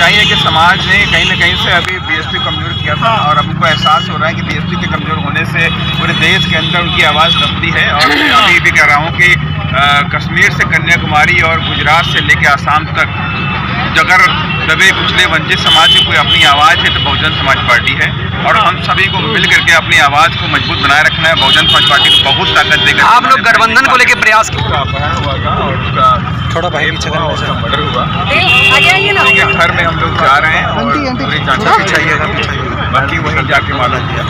सच्चाई है कि समाज ने कहीं न कहीं से अभी बीएसपी कमज़ोर किया था और अब उनको एहसास हो रहा है कि बीएसपी के कमज़ोर होने से पूरे देश के अंदर उनकी आवाज़ दबती है। और मैं अभी भी कह रहा हूँ कि कश्मीर से कन्याकुमारी और गुजरात से लेकर आसाम तक अगर दबे कुचले वंचित समाज की कोई अपनी आवाज़ है तो बहुजन समाज पार्टी है। और हम सभी को मिल करके अपनी आवाज़ को मजबूत बनाए रखना है। बहुजन समाज पार्टी को बहुत ताकत देकर आप लोग गठबंधन को लेकर प्रयास उसका अपहरण हुआ था और उसका थोड़ा भाई उसका मर्डर हुआ। घर में हम लोग जा रहे हैं और पूरी जांच चाहिए, बाकी वहीं जाके मालूम किया।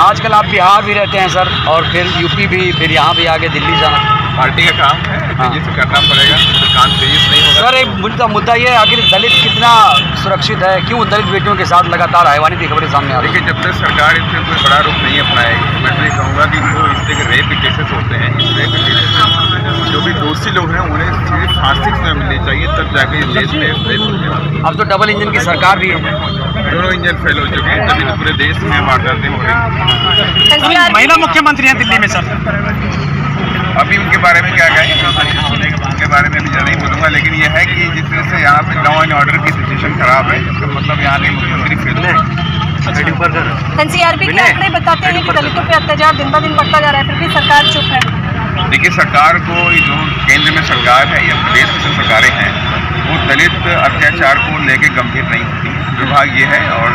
आजकल आप बिहार भी रहते हैं सर, और फिर यूपी भी, फिर यहाँ भी आगे दिल्ली जाना पार्टी का काम है, तेजी से करना पड़ेगा, काम तेजी से नहीं होगा। सर एक मुद्दा ये है, आखिर दलित कितना सुरक्षित है, क्यों दलित बेटियों के साथ लगातार हैवानी की खबरें सामने आ रही है? देखिए, जब तक सरकार इसमें कोई बड़ा रूप नहीं अपनाएगी, मैं तो ये कहूँगा कि जो इस तरह के रेप के केसेस होते हैं, इस रेप के केसेस जो भी दोषी लोग हैं उन्हें सिर्फ फांसी से मिलनी चाहिए, तब जाके इस देश में रेप होने। अब तो डबल इंजन की सरकार भी है, दोनों इंजन फेल हो चुके हैं, तभी तो पूरे देश में वारदातें हो रही हैं। महिला मुख्यमंत्री हैं दिल्ली में सर, अभी उनके बारे में क्या कहें, उनके बारे में अभी नहीं बोलूँगा, लेकिन यह है कि जिस तरह से यहाँ पे लॉ एंड ऑर्डर की सिचुएशन खराब है, इसका मतलब यहाँ के मुख्यमंत्री फेल है। एनसीआरबी के आंकड़े बताते हैं कि दलितों पे अत्याचार दिन ब दिन बढ़ता जा रहा है, फिर भी सरकार चुप है। देखिए, सरकार को जो केंद्र में सरकार है या प्रदेश में जो सरकारें हैं वो दलित अत्याचार को लेके गंभीर नहीं होती। दुर्भाग्य है और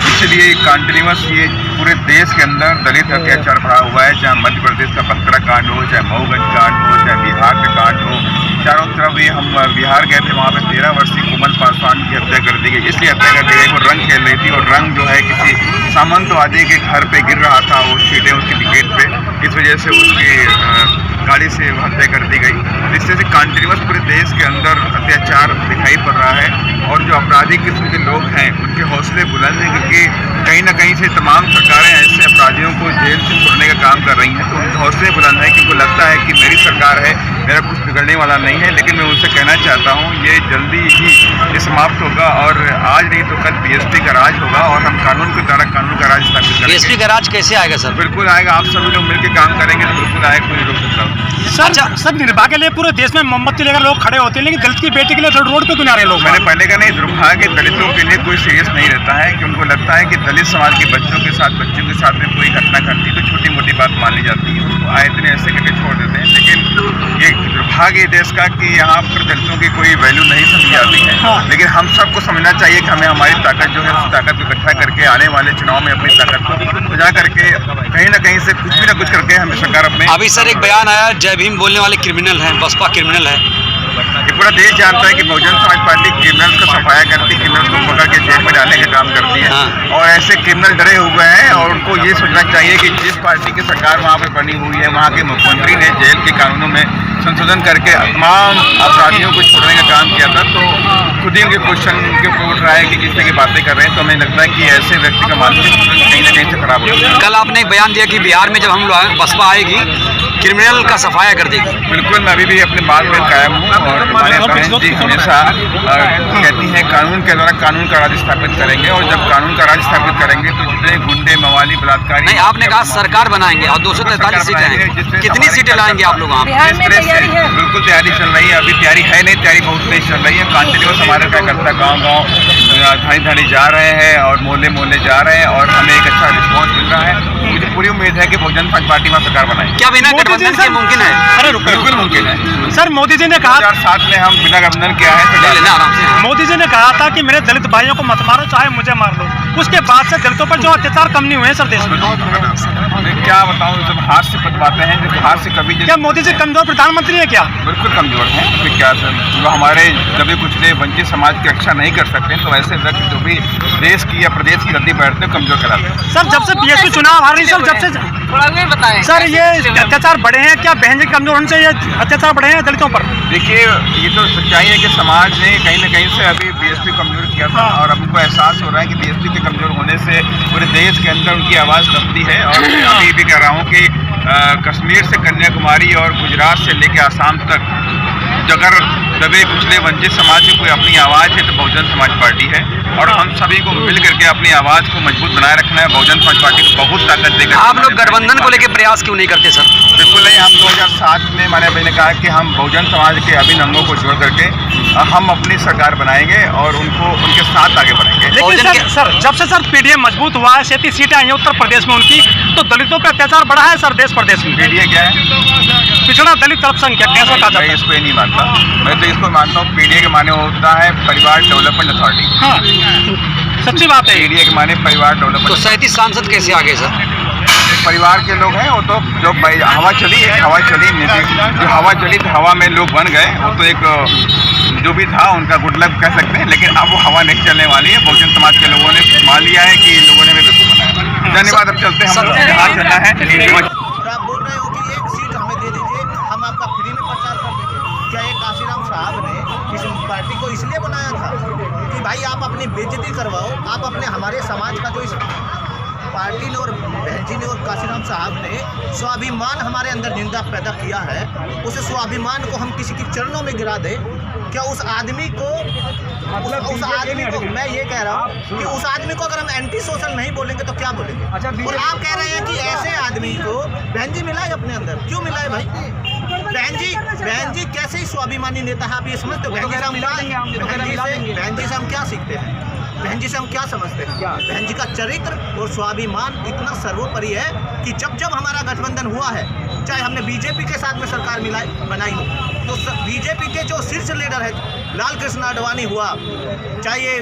इसलिए कंटिन्यूअस ये पूरे देश के अंदर दलित अत्याचार बढ़ा हुआ है, चाहे मध्य प्रदेश का बंकड़ा कांड हो, चाहे मऊगंज कांड हो, चाहे बिहार का कांड हो। चारों तरफ ये हम बिहार गए थे, वहाँ पे 13 वर्षीय कोमल पासवान की हत्या कर दी गई, इसलिए हत्या कर दी गई वो रंग खेल रही थी और रंग जो है किसी सामंतवादी के घर पे गिर रहा था, वो छींटे उसकी विकेट पे, इस वजह से उसकी गाड़ी से हत्या कर दी गई। इससे से कंटिन्यूअस पूरे देश के अंदर अत्याचार दिखाई पड़ रहा है और जो अपराधी किस्म के लोग हैं उनके हौसले बुलंद हैं, क्योंकि कहीं ना कहीं से तमाम सरकारें ऐसे अपराधियों को जेल से छोड़ने का काम कर रही हैं, तो उनके हौसले बुलंद हैं कि उनको लगता है कि मेरी सरकार है, मेरा कुछ बिगड़ने वाला नहीं है। लेकिन मैं उनसे कहना चाहता हूँ ये जल्दी ही ये समाप्त होगा और आज नहीं तो कल बीएसपी का राज होगा और हम कानून के द्वारा कानून का राज स्थापित करेंगे। बीएसपी का राज कैसे आएगा सर? बिल्कुल आएगा, आप सभी लोग मिलकर काम करेंगे तो बिल्कुल आएगा, कोई रोक सकता। सर निर्भया के लिए पूरे देश में मोमबत्ती लेकर लोग खड़े होते हैं, लेकिन दलित की बेटी के लिए रोड पे क्यों आ रहे लोग? मैंने पहले का नहीं, दुर्भाग्य दलितों के लिए कोई सीरियस नहीं रहता है कि उनको लगता है कि दलित समाज के बच्चों के साथ में कोई घटना घटती तो छोटी मोटी बात मान ली जाती है, उसको आए दिन ऐसे करके छोड़ देते हैं। लेकिन ये दुर्भाग्य देश का कि यहाँ पर दलितों की कोई वैल्यू नहीं समझी जाती है। लेकिन हम सबको समझना चाहिए कि हमें हमारी ताकत जो है उस ताकत को इकट्ठा करके आने वाले चुनाव में अपनी ताकत को सजा करके कहीं ना कहीं से कुछ भी ना कुछ करके हमें सरकार अपने। अभी सर एक बयान आया, जय भीम बोलने वाले क्रिमिनल हैं, बसपा क्रिमिनल है। ये पूरा देश जानता है कि बहुजन समाज पार्टी क्रिमिनल्स का सफाया करती है, क्रिमिनल्स को पकड़ के जेल में डालने का काम करती है। और ऐसे क्रिमिनल डरे हुए हैं और उनको ये सोचना चाहिए कि जिस पार्टी की सरकार वहाँ पे बनी हुई है, वहाँ के मुख्यमंत्री ने जेल के कानूनों में संशोधन करके तमाम अपराधियों को छोड़ने का काम किया था, तो खुद ही उनके क्वेश्चन उनके ऊपर उठ रहा है कि किस तरह की बातें कर रहे हैं। तो हमें लगता है कि ऐसे व्यक्ति का मानसिक कहीं ना कहीं से खराब हो गया। कल आपने एक बयान दिया कि बिहार में जब हम लोग बसपा आएगी क्रिमिनल का सफाया कर देगी। बिल्कुल, मैं अभी भी अपने बात में कायम हूँ और हमारे बहन जी हमेशा कहती हैं कानून के द्वारा कानून का राज स्थापित करेंगे और जब कानून का राज स्थापित करेंगे तो जितने गुंडे मवाली बलात्कारी। नहीं, आपने कहा सरकार बनाएंगे और 243 सीटें हैं, कितनी सीटें लाएंगे आप लोग? बिल्कुल तैयारी चल रही है, अभी तैयारी है नहीं, तैयारी बहुत तेज चल रही है। कंटिन्यूस हमारे कार्यकर्ता गाँव थानी जा रहे हैं और मोहल्ले जा रहे हैं और हमें एक अच्छा रिस्पॉन्स मिल रहा है। मुझे पूरी उम्मीद है कि बहुजन समाज पार्टी में सरकार बनाए। क्या बिना गठबंधन के मुमकिन है? अरे बिल्कुल मुमकिन है सर। मोदी जी ने कहा 2007 में हम बिना गठबंधन किया है तो मोदी जी ने कहा था कि मेरे दलित भाइयों को मत मारो, चाहे मुझे मार लो। उसके बाद से दलितों पर जो अत्याचार कम नहीं हुए सर देश में। क्या बताऊं, जब हाथ से बतवाते हैं, जब हाथ से कभी क्या मोदी जी कमजोर प्रधानमंत्री है क्या? बिल्कुल कमजोर है। फिर क्या सर, जो हमारे दबे कुचले वंचित समाज की रक्षा नहीं कर सकते तो ऐसे व्यक्ति जो भी देश की या प्रदेश की गद्दी बैठते हैं कमजोर कराते हैं। सर जब से बीएसपी चुनाव हार रही सर, जब से बताएं सर ये अत्याचार बढ़े हैं, क्या बहन जी कमजोर होने से ये अत्याचार बढ़े हैं दलितों पर? देखिए, ये तो सच्चाई है कि समाज ने कहीं ना कहीं से अभी बीएसपी कमजोर किया था और अब उनको एहसास हो रहा है कि बीएसपी के कमजोर होने से पूरे देश के अंदर उनकी आवाज़ दबती है। और मैं अभी भी कह रहा हूँ कि कश्मीर से कन्याकुमारी और गुजरात से लेकर आसाम तक अगर दबे कुचले वंचित समाज की कोई अपनी आवाज़ है तो बहुजन समाज पार्टी है, और हम सभी को मिल करके अपनी आवाज़ को मजबूत बनाए रखना है। बहुजन समाज पार्टी को बहुत ताकत देकर आप लोग गठबंधन को लेकर प्रयास क्यों नहीं करते सर? बिल्कुल नहीं। हम 2007 में मैंने कहा कि हम बहुजन समाज के अभिन्न अंगों को जोड़ करके हम अपनी सरकार बनाएंगे और उनके साथ आगे बढ़ेंगे। लेकिन सर जब से सर पीडीए मजबूत हुआ है, 37 सीटें आई हैं उत्तर प्रदेश में उनकी, तो दलितों पे अत्याचार बढ़ा है सर देश प्रदेश में। पीडीए क्या है? पिछड़ा दलित अल्पसंख्यक कैसा कहा जाता मैं है? इसको ये नहीं मानता। मैं तो इसको मानता हूँ पीडीए के माने होता है परिवार डेवलपमेंट अथॉरिटी। हाँ सच्ची बात है। पीडीए के माने परिवार तो डेवलपमेंट। 37 सांसद कैसे आ गए सर? परिवार के लोग हैं, वो तो जो हवा चली है, हवा चली जो हवा चली तो हवा में लोग बन गए। वो तो एक जो भी था उनका गुड लक कह सकते हैं, लेकिन अब वो हवा नहीं चलने वाली है। बहुजन समाज के लोगों ने मान लिया है कि लोगों ने हमें बेवकूफ बनाया। धन्यवाद। अब चलते हैं, हम लोग बाहर चलना है। आप बोल रहे हो कि एक सीट हमें दे दीजिए, हम आपका फ्री में प्रचार कर देंगे। क्या ये काशीराम साहब ने इस पार्टी को इसलिए बनाया था कि भाई आप अपनी बेइज्जती करवाओ, आप अपने हमारे समाज का जो इस पार्टी ने और बहन जी ने और काशीराम साहब ने स्वाभिमान हमारे अंदर जिंदा पैदा किया है, उस स्वाभिमान को हम किसी के चरणों में गिरा दे? क्या उस आदमी को उस आदमी को मैं ये कह रहा हूँ कि उस आदमी को अगर हम एंटी सोशल नहीं बोलेंगे तो क्या बोलेंगे? और आप कह रहे हैं कि ऐसे आदमी को बहन जी मिला है अपने अंदर, क्यों मिला है भाई? बहन जी कैसे ही स्वाभिमानी नेता है, आप ये समझते हो? बहन जी से हम क्या सीखते हैं? बहन जी से हम क्या समझते हैं? बहन जी का चरित्र और स्वाभिमान इतना सर्वोपरि है कि जब जब हमारा गठबंधन हुआ है, चाहे हमने बीजेपी के साथ में सरकार बनाई हो, तो बीजेपी के जो शीर्ष लीडर है लाल कृष्ण आडवाणी हुआ, चाहे ये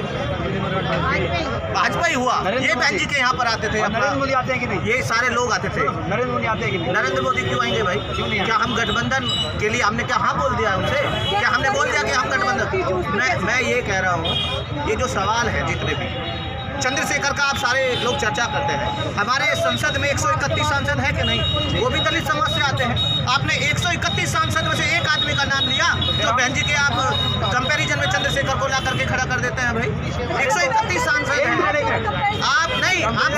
भाजपा ही हुआ, ये बहन जी के यहाँ पर आते थे। नरेंद्र मोदी आते हैं कि नहीं? ये सारे लोग आते थे। नरेंद्र मोदी आते हैं कि नहीं? नरेंद्र मोदी क्यों आएंगे भाई? क्या हम गठबंधन के लिए हमने क्या हाँ बोल दिया उनसे? क्या हमने बोल दिया कि हम गठबंधन? मैं ये कह रहा हूँ, ये जो सवाल है जितने भी चंद्रशेखर का आप सारे लोग चर्चा करते हैं, हमारे संसद में 131 सांसद है कि नहीं? वो भी दलित समाज से आते हैं। आपने 131 सांसद में से एक आदमी का नाम लिया जो बहन जी के आप कंपैरिजन में चंद्रशेखर को ला करके खड़ा कर देते हैं भाई। 131 सांसद हैं आप नहीं, आप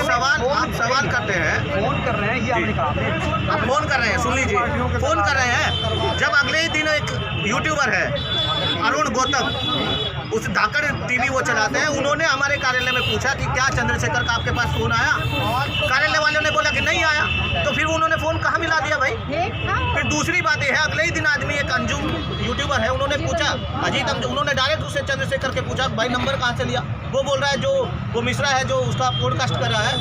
सवाल करते हैं। फोन कर रहे हैं ये आपने कहा। आप फोन कर रहे हैं, सुन लीजिए, फोन कर रहे हैं। जब अगले ही दिन एक यूट्यूबर है अरुण गौतम, उस धाकड़ टीवी वो चलाते हैं, उन्होंने हमारे कार्यालय में पूछा कि क्या चंद्रशेखर का आपके पास फोन आया? कार्यालय वालों ने बोला कि नहीं आया। तो फिर उन्होंने फोन कहाँ मिला दिया भाई? फिर दूसरी बात यह है, अगले ही दिन आदमी एक अंजुम यूट्यूबर है, उन्होंने पूछा अजीत अंजुम, उन्होंने डायरेक्ट उससे चंद्रशेखर के पूछा भाई नंबर कहाँ से लिया? वो बोल रहा है जो वो मिश्रा है जो उसका पॉडकास्ट कर रहा है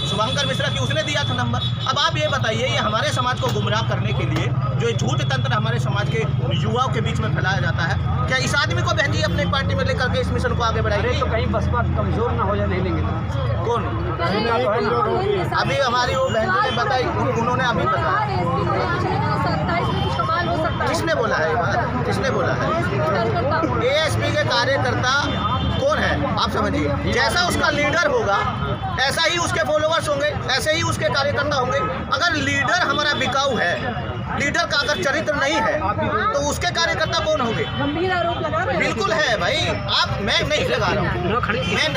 शुभंकर मिश्रा की, उसने दिया था नंबर। अब आप ये बताइए, ये हमारे समाज को गुमराह करने के लिए जो झूठ तंत्र हमारे समाज के युवाओं के बीच में फैलाया जाता है, क्या इस आदमी को बहन जी अपनी पार्टी में लेकर के इस मिशन को आगे बढ़ाएंगे? तो कहीं बसपा कमजोर ना हो जाए, नहीं लेंगे तो कौन? अभी हमारी वो बहन जी ने बताई, उन्होंने अभी बताया। किसने बोला है ये बात? किसने बोला है? एएसपी के कार्यकर्ता कौन है आप समझिए। जैसा उसका लीडर होगा ऐसा ही उसके फॉलोअर्स होंगे, ऐसे ही उसके कार्यकर्ता होंगे। अगर लीडर हमारा बिकाऊ है, लीडर का अगर चरित्र नहीं है तो उसके कार्यकर्ता कौन होंगे? गंभीर आरोप लगा रहे हैं। बिल्कुल है भाई। आप मैं नहीं लगा रहा हूँ, मैं नहीं